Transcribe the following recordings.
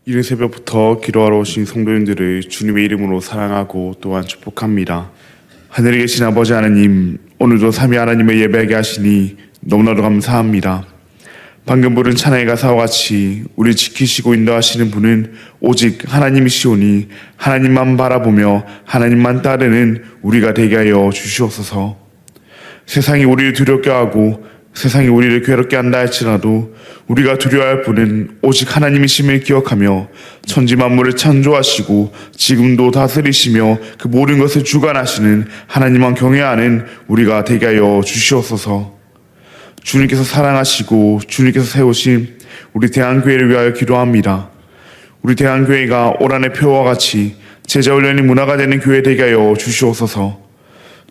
이른 새벽부터 기도하러 오신 성도님들을 주님의 이름으로 사랑하고 또한 축복합니다. 하늘에 계신 아버지 하나님, 오늘도 삼위 하나님을 예배하게 하시니 너무나도 감사합니다. 방금 부른 찬양의 가사와 같이 우리 지키시고 인도하시는 분은 오직 하나님이시오니 하나님만 바라보며 하나님만 따르는 우리가 되게 하여 주시옵소서. 세상이 우리를 두렵게 하고 세상이 우리를 괴롭게 한다 할지라도 우리가 두려워할 분은 오직 하나님이심을 기억하며 천지 만물을 창조하시고 지금도 다스리시며 그 모든 것을 주관하시는 하나님만 경외하는 우리가 되게 하여 주시옵소서. 주님께서 사랑하시고 주님께서 세우신 우리 대한교회를 위하여 기도합니다. 우리 대한교회가 올 한해 표와 같이 제자훈련이 문화가 되는 교회 되게 하여 주시옵소서.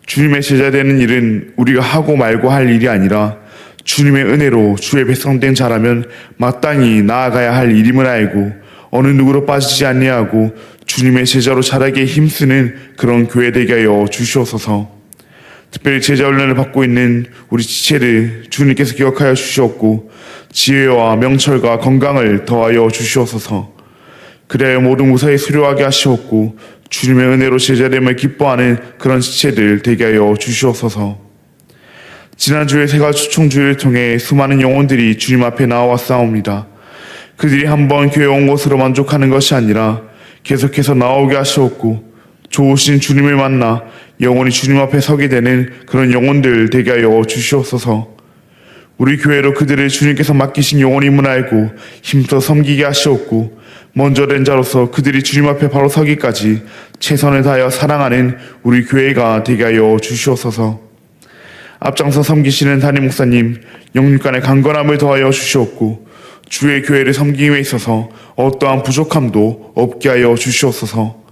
주님의 제자 되는 일은 우리가 하고 말고 할 일이 아니라 주님의 은혜로 주의 백성된 자라면 마땅히 나아가야 할 일임을 알고 어느 누구로 빠지지 아니하고 주님의 제자로 자라기에 힘쓰는 그런 교회 되게 하여 주시옵소서. 특별히 제자훈련을 받고 있는 우리 지체를 주님께서 기억하여 주시옵고 지혜와 명철과 건강을 더하여 주시옵소서. 그래야 모든 무사히 수료하게 하시옵고 주님의 은혜로 제자됨을 기뻐하는 그런 지체들 되게 하여 주시옵소서. 지난주에 세가주총주의를 통해 수많은 영혼들이 주님 앞에 나와왔사옵니다. 그들이 한번 교회 온 것으로 만족하는 것이 아니라 계속해서 나오게 하시옵고 좋으신 주님을 만나 영원히 주님 앞에 서게 되는 그런 영혼들 되게 하여 주시옵소서. 우리 교회로 그들을 주님께서 맡기신 영혼임을 알고 힘써 섬기게 하시옵고 먼저 된 자로서 그들이 주님 앞에 바로 서기까지 최선을 다하여 사랑하는 우리 교회가 되게 하여 주시옵소서. 앞장서 섬기시는 담임 목사님 영육간의 강건함을 더하여 주시옵고 주의 교회를 섬김에 있어서 어떠한 부족함도 없게 하여 주시옵소서.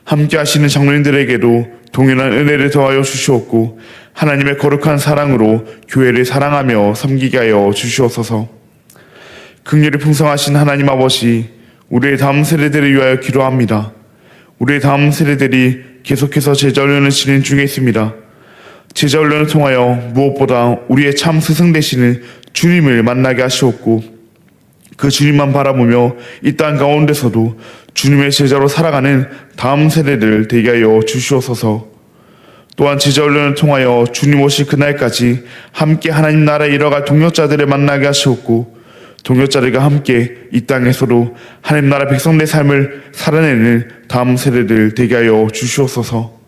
함께 하시는 장로님들에게도 동일한 은혜를 더하여 주시옵고 하나님의 거룩한 사랑으로 교회를 사랑하며 섬기게 하여 주시옵소서. 긍휼이 풍성하신 하나님 아버지, 우리의 다음 세대들을 위하여 기도합니다. 우리의 다음 세대들이 계속해서 제자훈련을 진행 중에 있습니다. 제자훈련을 통하여 무엇보다 우리의 참 스승 되시는 주님을 만나게 하시옵고 그 주님만 바라보며 이 땅 가운데서도 주님의 제자로 살아가는 다음 세대들 되게 하여 주시옵소서. 또한 제자훈련을 통하여 주님 오실 그날까지 함께 하나님 나라에 이뤄갈 동역자들을 만나게 하시옵고 동역자들과 함께 이 땅에서도 하나님 나라 백성의 삶을 살아내는 다음 세대들 되게 하여 주시옵소서.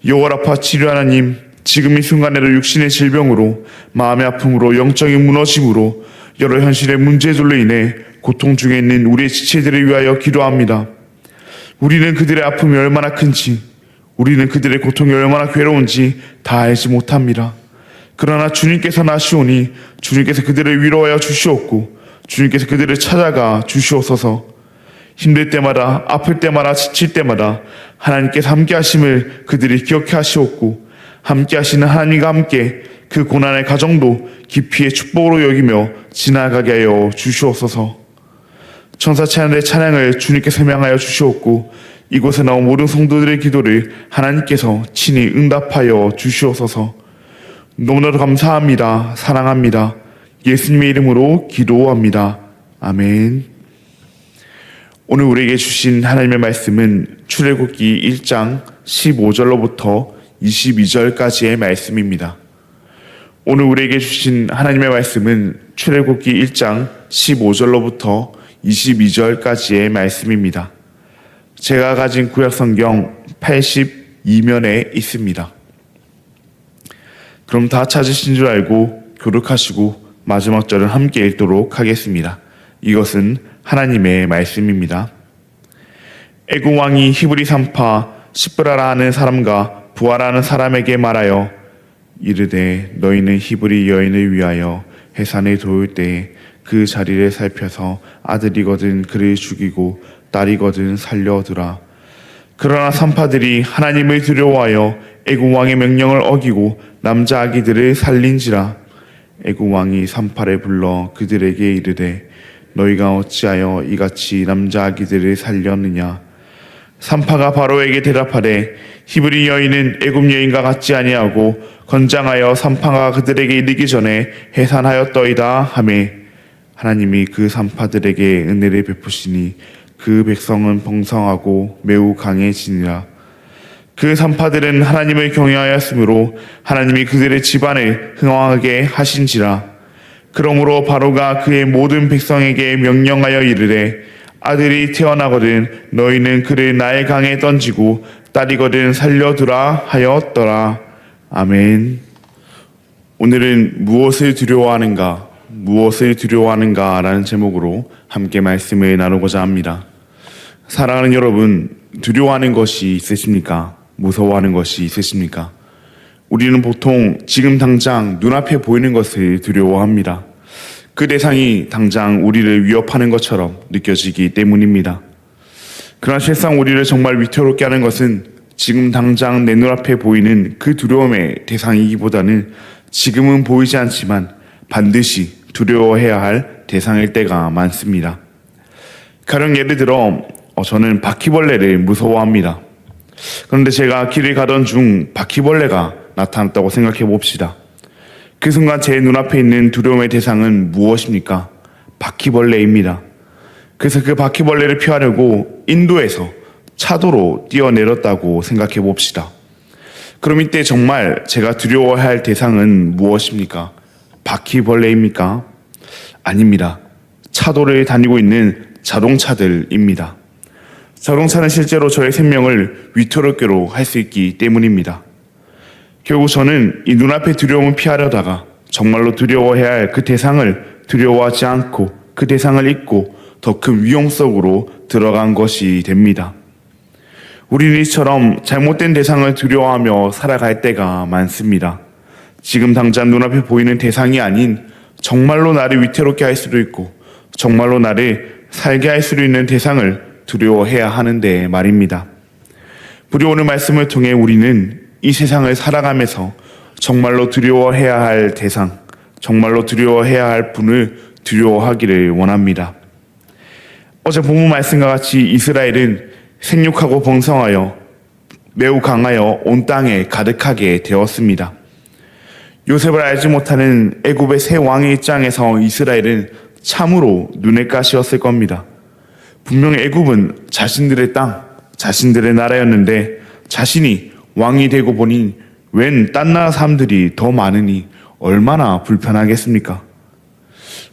여호와라파 치료 하나님, 지금 이 순간에도 육신의 질병으로 마음의 아픔으로 영적인 무너짐으로 여러 현실의 문제들로 인해 고통 중에 있는 우리의 지체들을 위하여 기도합니다. 우리는 그들의 아픔이 얼마나 큰지, 우리는 그들의 고통이 얼마나 괴로운지 다 알지 못합니다. 그러나 주님께서 나시오니 주님께서 그들을 위로하여 주시옵고 주님께서 그들을 찾아가 주시옵소서. 힘들 때마다, 아플 때마다, 지칠 때마다 하나님께서 함께 하심을 그들이 기억해 하시옵고 함께 하시는 하나님과 함께 그 고난의 가정도 깊이의 축복으로 여기며 지나가게 하여 주시옵소서. 천사 찬양의 찬양을 주님께서 명하여 주시옵고 이곳에 나온 모든 성도들의 기도를 하나님께서 친히 응답하여 주시옵소서. 너무나도 감사합니다. 사랑합니다. 예수님의 이름으로 기도합니다. 아멘. 오늘 우리에게 주신 하나님의 말씀은 출애굽기 1장 15절로부터 22절까지의 말씀입니다. 오늘 우리에게 주신 하나님의 말씀은 출애굽기 1장 15절로부터 22절까지의 말씀입니다. 제가 가진 구약성경 82면에 있습니다. 그럼 다 찾으신 줄 알고 교독하시고 마지막 절을 함께 읽도록 하겠습니다. 이것은 하나님의 말씀입니다. 애굽 왕이 히브리 산파 시브라라 하는 사람과 부하라 하는 사람에게 말하여 이르되 너희는 히브리 여인을 위하여 해산에 도울 때에 그 자리를 살펴서 아들이거든 그를 죽이고 딸이거든 살려두라. 그러나 산파들이 하나님을 두려워하여 애굽 왕의 명령을 어기고 남자 아기들을 살린지라. 애굽 왕이 산파를 불러 그들에게 이르되 너희가 어찌하여 이같이 남자 아기들을 살렸느냐. 산파가 바로에게 대답하되 히브리 여인은 애굽 여인과 같지 아니하고 건장하여 산파가 그들에게 이르기 전에 해산하였더이다 하매 하나님이 그 산파들에게 은혜를 베푸시니 그 백성은 번성하고 매우 강해지니라. 그 산파들은 하나님을 경외하였으므로 하나님이 그들의 집안을 흥왕하게 하신지라. 그러므로 바로가 그의 모든 백성에게 명령하여 이르되 아들이 태어나거든 너희는 그를 나일 강에 던지고 딸이거든 살려두라 하였더라. 아멘. 오늘은 무엇을 두려워하는가, 무엇을 두려워하는가 라는 제목으로 함께 말씀을 나누고자 합니다. 사랑하는 여러분, 두려워하는 것이 있으십니까? 무서워하는 것이 있으십니까? 우리는 보통 지금 당장 눈앞에 보이는 것을 두려워합니다. 그 대상이 당장 우리를 위협하는 것처럼 느껴지기 때문입니다. 그러나 실상 우리를 정말 위태롭게 하는 것은 지금 당장 내 눈앞에 보이는 그 두려움의 대상이기보다는 지금은 보이지 않지만 반드시 두려워해야 할 대상일 때가 많습니다. 가령 예를 들어 저는 바퀴벌레를 무서워합니다. 그런데 제가 길을 가던 중 바퀴벌레가 나타났다고 생각해 봅시다. 그 순간 제 눈앞에 있는 두려움의 대상은 무엇입니까? 바퀴벌레입니다. 그래서 그 바퀴벌레를 피하려고 인도에서 차도로 뛰어내렸다고 생각해 봅시다. 그럼 이때 정말 제가 두려워해야 할 대상은 무엇입니까? 바퀴벌레입니까? 아닙니다. 차도를 다니고 있는 자동차들입니다. 자동차는 실제로 저의 생명을 위태롭게로 할 수 있기 때문입니다. 결국 저는 이 눈앞의 두려움을 피하려다가 정말로 두려워해야 할 그 대상을 두려워하지 않고 그 대상을 잊고 더 큰 위험 속으로 들어간 것이 됩니다. 우리는 이처럼 잘못된 대상을 두려워하며 살아갈 때가 많습니다. 지금 당장 눈앞에 보이는 대상이 아닌 정말로 나를 위태롭게 할 수도 있고 정말로 나를 살게 할 수도 있는 대상을 두려워해야 하는데 말입니다. 부디 오늘 말씀을 통해 우리는 이 세상을 살아가면서 정말로 두려워해야 할 대상, 정말로 두려워해야 할 분을 두려워하기를 원합니다. 어제 본문 말씀과 같이 이스라엘은 생육하고 번성하여 매우 강하여 온 땅에 가득하게 되었습니다. 요셉을 알지 못하는 애굽의 새 왕의 입장에서 이스라엘은 참으로 눈의 가시였을 겁니다. 분명 애굽은 자신들의 땅, 자신들의 나라였는데 자신이 왕이 되고 보니 웬 딴 나라 사람들이 더 많으니 얼마나 불편하겠습니까?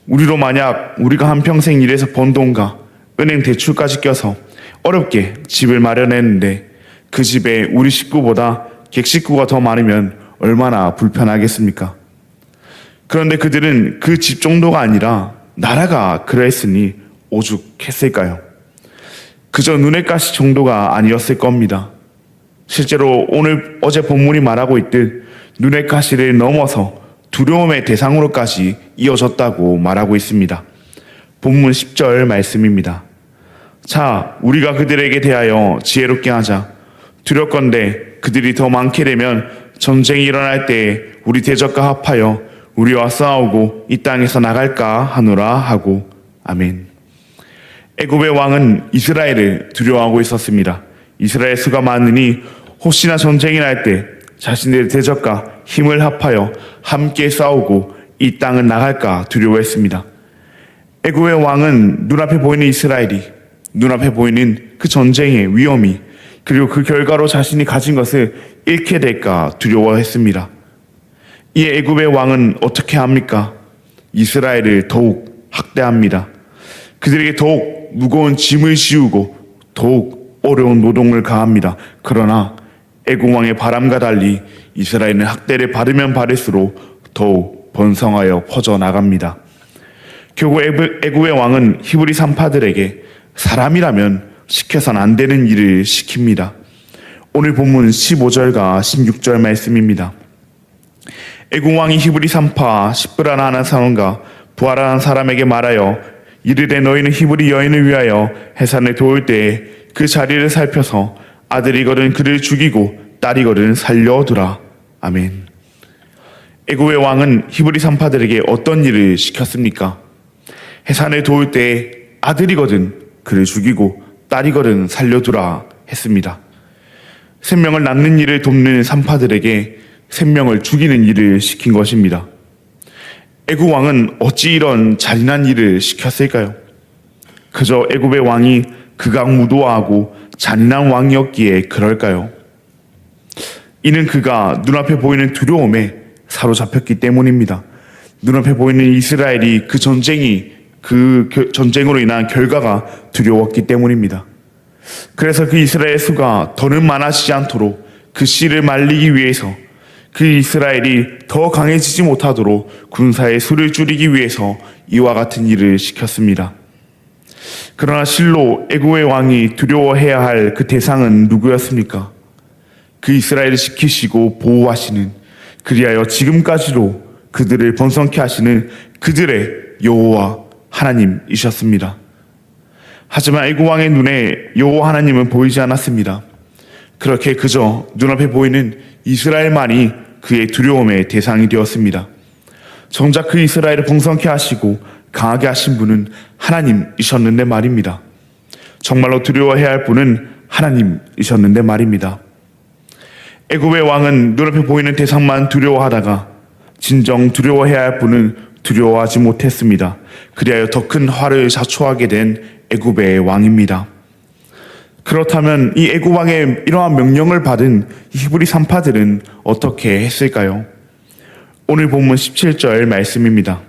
우리로 만약 우리가 한평생 일해서 번 돈과 은행 대출까지 껴서 어렵게 집을 마련했는데 그 집에 우리 식구보다 객식구가 더 많으면 얼마나 불편하겠습니까? 그런데 그들은 그 집 정도가 아니라 나라가 그랬으니 오죽했을까요? 그저 눈의 가시 정도가 아니었을 겁니다. 실제로 어제 본문이 말하고 있듯 눈의 가시를 넘어서 두려움의 대상으로까지 이어졌다고 말하고 있습니다. 본문 10절 말씀입니다. 자, 우리가 그들에게 대하여 지혜롭게 하자. 두렵건대 그들이 더 많게 되면 전쟁이 일어날 때에 우리 대적과 합하여 우리와 싸우고 이 땅에서 나갈까 하노라 하고. 아멘. 애굽의 왕은 이스라엘을 두려워하고 있었습니다. 이스라엘 수가 많으니 혹시나 전쟁이 날 때 자신들의 대적과 힘을 합하여 함께 싸우고 이 땅은 나갈까 두려워했습니다. 애굽의 왕은 눈앞에 보이는 이스라엘이, 눈앞에 보이는 그 전쟁의 위험이, 그리고 그 결과로 자신이 가진 것을 잃게 될까 두려워했습니다. 이에 애굽의 왕은 어떻게 합니까? 이스라엘을 더욱 학대합니다. 그들에게 더욱 무거운 짐을 씌우고 더욱 어려운 노동을 가합니다. 그러나 애굽 왕의 바람과 달리 이스라엘은 학대를 받으면 받을수록 더욱 번성하여 퍼져나갑니다. 결국 애굽의 왕은 히브리 산파들에게 사람이라면 시켜선 안 되는 일을 시킵니다. 오늘 본문 15절과 16절 말씀입니다. 애굽 왕이 히브리 산파 십브라나 하는 사람과 부하라는 사람에게 말하여 이르되 너희는 히브리 여인을 위하여 해산을 도울 때에 그 자리를 살펴서 아들이거든 그를 죽이고 딸이거든 살려두라. 아멘. 애굽의 왕은 히브리 산파들에게 어떤 일을 시켰습니까? 해산을 도울 때에 아들이거든 그를 죽이고 딸이거든 살려두라 했습니다. 생명을 낳는 일을 돕는 산파들에게 생명을 죽이는 일을 시킨 것입니다. 애굽 왕은 어찌 이런 잔인한 일을 시켰을까요? 그저 애굽의 왕이 극악무도하고 잔인한 왕이었기에 그럴까요? 이는 그가 눈앞에 보이는 두려움에 사로잡혔기 때문입니다. 눈앞에 보이는 이스라엘이 그 전쟁으로 인한 결과가 두려웠기 때문입니다. 그래서 그 이스라엘 수가 더는 많아지지 않도록 그 씨를 말리기 위해서, 그 이스라엘이 더 강해지지 못하도록 군사의 수를 줄이기 위해서 이와 같은 일을 시켰습니다. 그러나 실로 애굽의 왕이 두려워해야 할 그 대상은 누구였습니까? 그 이스라엘을 지키시고 보호하시는, 그리하여 지금까지도 그들을 번성케 하시는 그들의 여호와 하나님이셨습니다. 하지만 애굽 왕의 눈에 여호와 하나님은 보이지 않았습니다. 그렇게 그저 눈앞에 보이는 이스라엘만이 그의 두려움의 대상이 되었습니다. 정작 그 이스라엘을 번성케 하시고 강하게 하신 분은 하나님이셨는데 말입니다. 정말로 두려워해야 할 분은 하나님이셨는데 말입니다. 애굽의 왕은 눈앞에 보이는 대상만 두려워하다가 진정 두려워해야 할 분은 두려워하지 못했습니다. 그리하여 더 큰 화를 자초하게 된 애굽의 왕입니다. 그렇다면 이 애굽 왕의 이러한 명령을 받은 히브리 산파들은 어떻게 했을까요? 오늘 본문 17절 말씀입니다.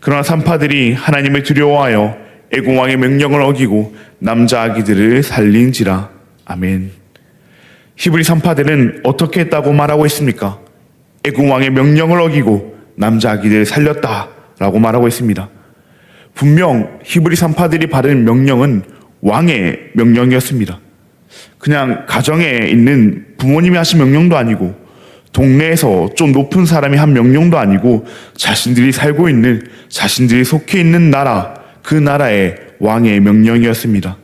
그러나 산파들이 하나님을 두려워하여 애굽 왕의 명령을 어기고 남자 아기들을 살린지라. 아멘. 히브리 산파들은 어떻게 했다고 말하고 있습니까? 애굽 왕의 명령을 어기고 남자 아기들을 살렸다라고 말하고 있습니다. 분명 히브리 산파들이 받은 명령은 왕의 명령이었습니다. 그냥 가정에 있는 부모님이 하신 명령도 아니고, 동네에서 좀 높은 사람이 한 명령도 아니고, 자신들이 살고 있는, 자신들이 속해 있는 나라, 그 나라의 왕의 명령이었습니다.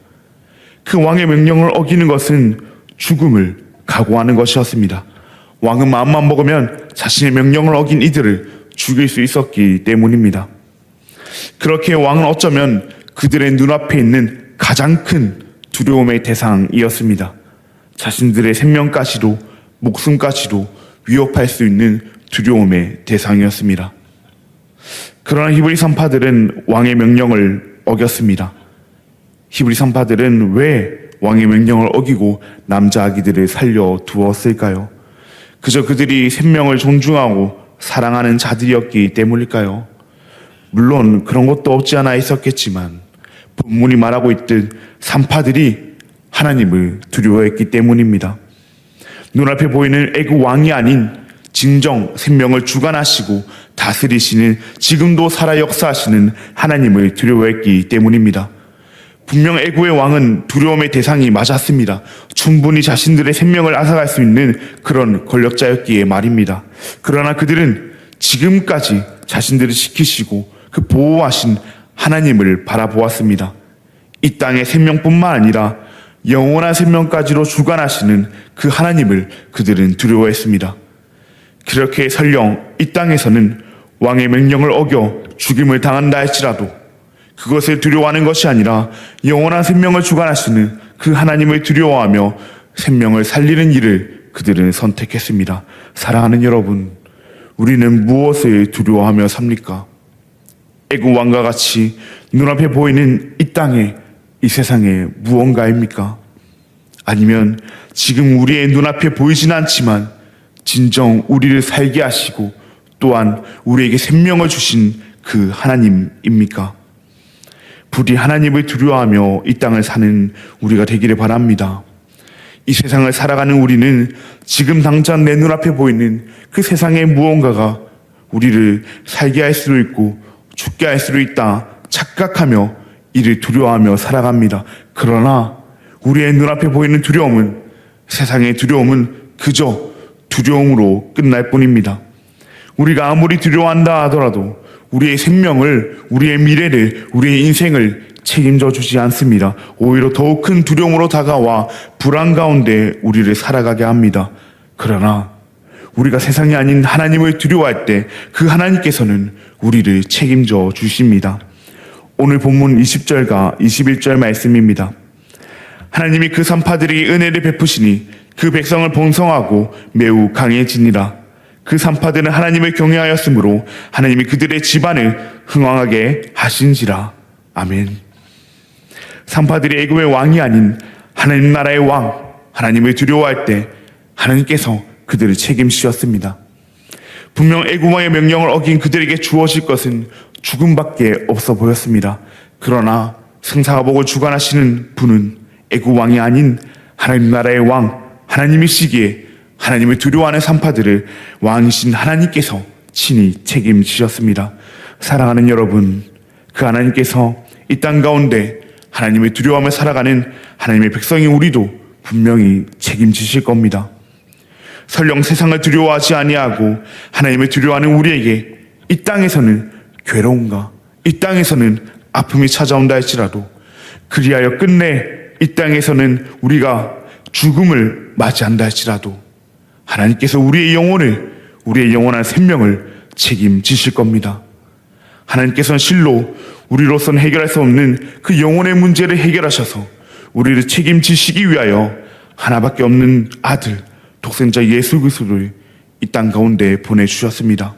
그 왕의 명령을 어기는 것은 죽음을 각오하는 것이었습니다. 왕은 마음만 먹으면 자신의 명령을 어긴 이들을 죽일 수 있었기 때문입니다. 그렇게 왕은 어쩌면 그들의 눈앞에 있는 가장 큰 두려움의 대상이었습니다. 자신들의 생명까지도, 목숨까지도 위협할 수 있는 두려움의 대상이었습니다. 그러나 히브리 산파들은 왕의 명령을 어겼습니다. 히브리 산파들은 왜 왕의 명령을 어기고 남자 아기들을 살려 두었을까요? 그저 그들이 생명을 존중하고 사랑하는 자들이었기 때문일까요? 물론 그런 것도 없지 않아 있었겠지만 본문이 말하고 있듯 산파들이 하나님을 두려워했기 때문입니다. 눈앞에 보이는 애굽 왕이 아닌 진정 생명을 주관하시고 다스리시는, 지금도 살아 역사하시는 하나님을 두려워했기 때문입니다. 분명 애굽의 왕은 두려움의 대상이 맞았습니다. 충분히 자신들의 생명을 앗아갈 수 있는 그런 권력자였기에 말입니다. 그러나 그들은 지금까지 자신들을 지키시고 그 보호하신 하나님을 바라보았습니다. 이 땅의 생명뿐만 아니라 영원한 생명까지로 주관하시는 그 하나님을 그들은 두려워했습니다. 그렇게 설령 이 땅에서는 왕의 명령을 어겨 죽임을 당한다 할지라도 그것을 두려워하는 것이 아니라 영원한 생명을 주관하시는 그 하나님을 두려워하며 생명을 살리는 일을 그들은 선택했습니다. 사랑하는 여러분, 우리는 무엇을 두려워하며 삽니까? 애굽 왕과 같이 눈앞에 보이는 이 땅에, 이 세상에 무언가입니까? 아니면 지금 우리의 눈앞에 보이진 않지만 진정 우리를 살게 하시고 또한 우리에게 생명을 주신 그 하나님입니까? 부디 하나님을 두려워하며 이 땅을 사는 우리가 되기를 바랍니다. 이 세상을 살아가는 우리는 지금 당장 내 눈앞에 보이는 그 세상의 무언가가 우리를 살게 할 수도 있고 죽게 할 수도 있다 착각하며 이를 두려워하며 살아갑니다. 그러나 우리의 눈앞에 보이는 두려움은, 세상의 두려움은 그저 두려움으로 끝날 뿐입니다. 우리가 아무리 두려워한다 하더라도 우리의 생명을, 우리의 미래를, 우리의 인생을 책임져 주지 않습니다. 오히려 더욱 큰 두려움으로 다가와 불안 가운데 우리를 살아가게 합니다. 그러나 우리가 세상이 아닌 하나님을 두려워할 때 그 하나님께서는 우리를 책임져 주십니다. 오늘 본문 20절과 21절 말씀입니다. 하나님이 그 산파들에게 은혜를 베푸시니 그 백성을 번성하고 매우 강해지니라. 그 산파들은 하나님을 경외하였으므로 하나님이 그들의 집안을 흥왕하게 하신지라. 아멘. 산파들이 애굽의 왕이 아닌 하나님 나라의 왕, 하나님을 두려워할 때 하나님께서 그들을 책임지셨습니다. 분명 애굽 왕의 명령을 어긴 그들에게 주어질 것은 죽음밖에 없어 보였습니다. 그러나 생사가 복을 주관하시는 분은 애굽 왕이 아닌 하나님 나라의 왕, 하나님이시기에 하나님을 두려워하는 산파들을 왕이신 하나님께서 친히 책임지셨습니다. 사랑하는 여러분, 그 하나님께서 이 땅 가운데 하나님을 두려워하며 살아가는 하나님의 백성인 우리도 분명히 책임지실 겁니다. 설령 세상을 두려워하지 아니하고 하나님을 두려워하는 우리에게 이 땅에서는 괴로움과 이 땅에서는 아픔이 찾아온다 할지라도, 그리하여 끝내 이 땅에서는 우리가 죽음을 맞이한다 할지라도 하나님께서 우리의 영원한 생명을 책임지실 겁니다. 하나님께서는 실로 우리로서는 해결할 수 없는 그 영혼의 문제를 해결하셔서 우리를 책임지시기 위하여 하나밖에 없는 아들, 독생자 예수 그리스도를 이 땅 가운데 보내주셨습니다.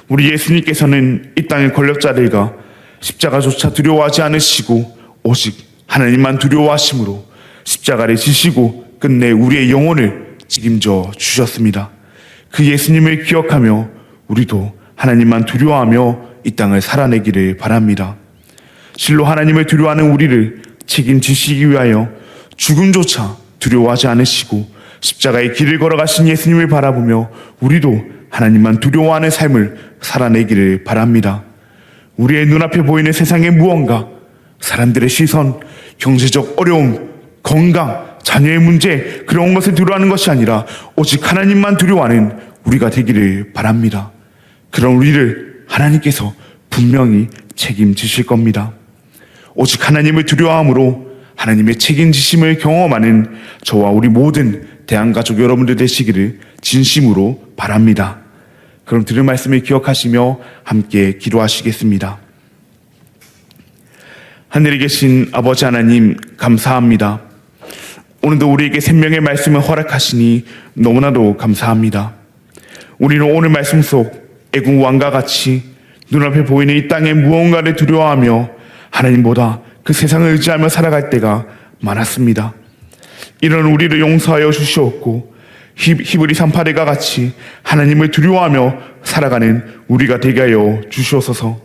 우리 예수님께서는 이 땅의 권력자들과 십자가조차 두려워하지 않으시고 오직 하나님만 두려워하심으로 십자가를 지시고 끝내 우리의 영혼을 책임져 주셨습니다. 그 예수님을 기억하며 우리도 하나님만 두려워하며 이 땅을 살아내기를 바랍니다. 실로 하나님을 두려워하는 우리를 책임지시기 위하여 죽음조차 두려워하지 않으시고 십자가의 길을 걸어가신 예수님을 바라보며 우리도 하나님만 두려워하는 삶을 살아내기를 바랍니다. 우리의 눈앞에 보이는 세상의 무언가, 사람들의 시선, 경제적 어려움, 건강, 자녀의 문제, 그런 것을 두려워하는 것이 아니라 오직 하나님만 두려워하는 우리가 되기를 바랍니다. 그런 우리를 하나님께서 분명히 책임지실 겁니다. 오직 하나님을 두려워함으로 하나님의 책임지심을 경험하는 저와 우리 모든 대한가족 여러분들 되시기를 진심으로 바랍니다. 그럼 들은 말씀을 기억하시며 함께 기도하시겠습니다. 하늘에 계신 아버지 하나님, 감사합니다. 오늘도 우리에게 생명의 말씀을 허락하시니 너무나도 감사합니다. 우리는 오늘 말씀 속 애국 왕과 같이 눈앞에 보이는 이 땅의 무언가를 두려워하며 하나님보다 그 세상을 의지하며 살아갈 때가 많았습니다. 이런 우리를 용서하여 주시옵고 히브리 3:8과 같이 하나님을 두려워하며 살아가는 우리가 되게 하여 주시옵소서.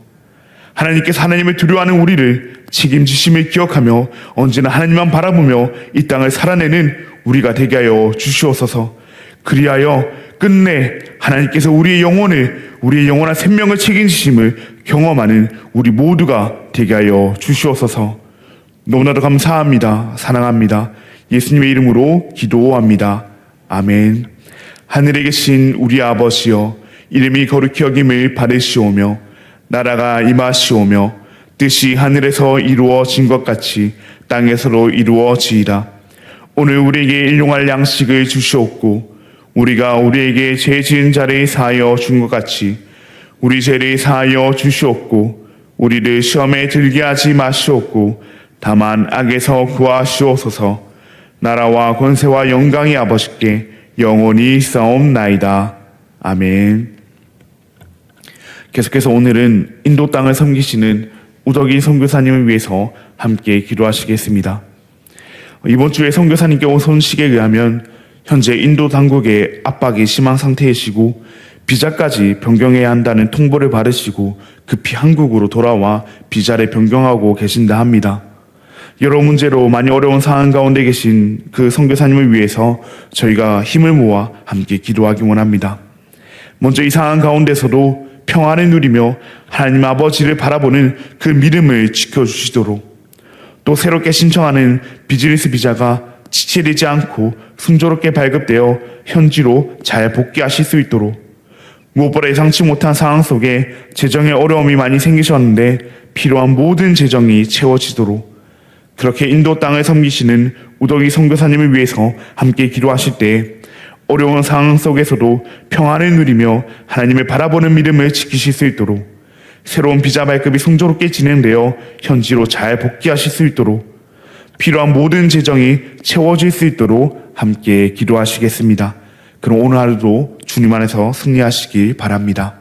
하나님께서 하나님을 두려워하는 우리를 책임지심을 기억하며 언제나 하나님만 바라보며 이 땅을 살아내는 우리가 되게 하여 주시옵소서. 그리하여 끝내 하나님께서 우리의 영원한 생명을 책임지심을 경험하는 우리 모두가 되게 하여 주시옵소서. 너무나도 감사합니다. 사랑합니다. 예수님의 이름으로 기도합니다. 아멘. 하늘에 계신 우리 아버지여, 이름이 거룩히 여김을 받으시오며 나라가 임하시오며 뜻이 하늘에서 이루어진 것 같이 땅에서도 이루어지이다. 오늘 우리에게 일용할 양식을 주시옵고 우리가 우리에게 죄 지은 자를 사하여 준 것 같이 우리 죄를 사하여 주시옵고 우리를 시험에 들게 하지 마시옵고 다만 악에서 구하시옵소서. 나라와 권세와 영광이 아버지께 영원히 있사옵나이다. 아멘. 계속해서 오늘은 인도 땅을 섬기시는 우덕이 선교사님을 위해서 함께 기도하시겠습니다. 이번 주에 선교사님께 온 소식에 의하면 현재 인도 당국의 압박이 심한 상태이시고 비자까지 변경해야 한다는 통보를 받으시고 급히 한국으로 돌아와 비자를 변경하고 계신다 합니다. 여러 문제로 많이 어려운 상황 가운데 계신 그 선교사님을 위해서 저희가 힘을 모아 함께 기도하기 원합니다. 먼저 이 상황 가운데서도 평안을 누리며 하나님 아버지를 바라보는 그 믿음을 지켜주시도록, 또 새롭게 신청하는 비즈니스 비자가 지체되지 않고 순조롭게 발급되어 현지로 잘 복귀하실 수 있도록, 무엇보다 예상치 못한 상황 속에 재정에 어려움이 많이 생기셨는데 필요한 모든 재정이 채워지도록, 그렇게 인도 땅을 섬기시는 우덕이 선교사님을 위해서 함께 기도하실 때 어려운 상황 속에서도 평안을 누리며 하나님을 바라보는 믿음을 지키실 수 있도록, 새로운 비자 발급이 순조롭게 진행되어 현지로 잘 복귀하실 수 있도록, 필요한 모든 재정이 채워질 수 있도록 함께 기도하시겠습니다. 그럼 오늘 하루도 주님 안에서 승리하시길 바랍니다.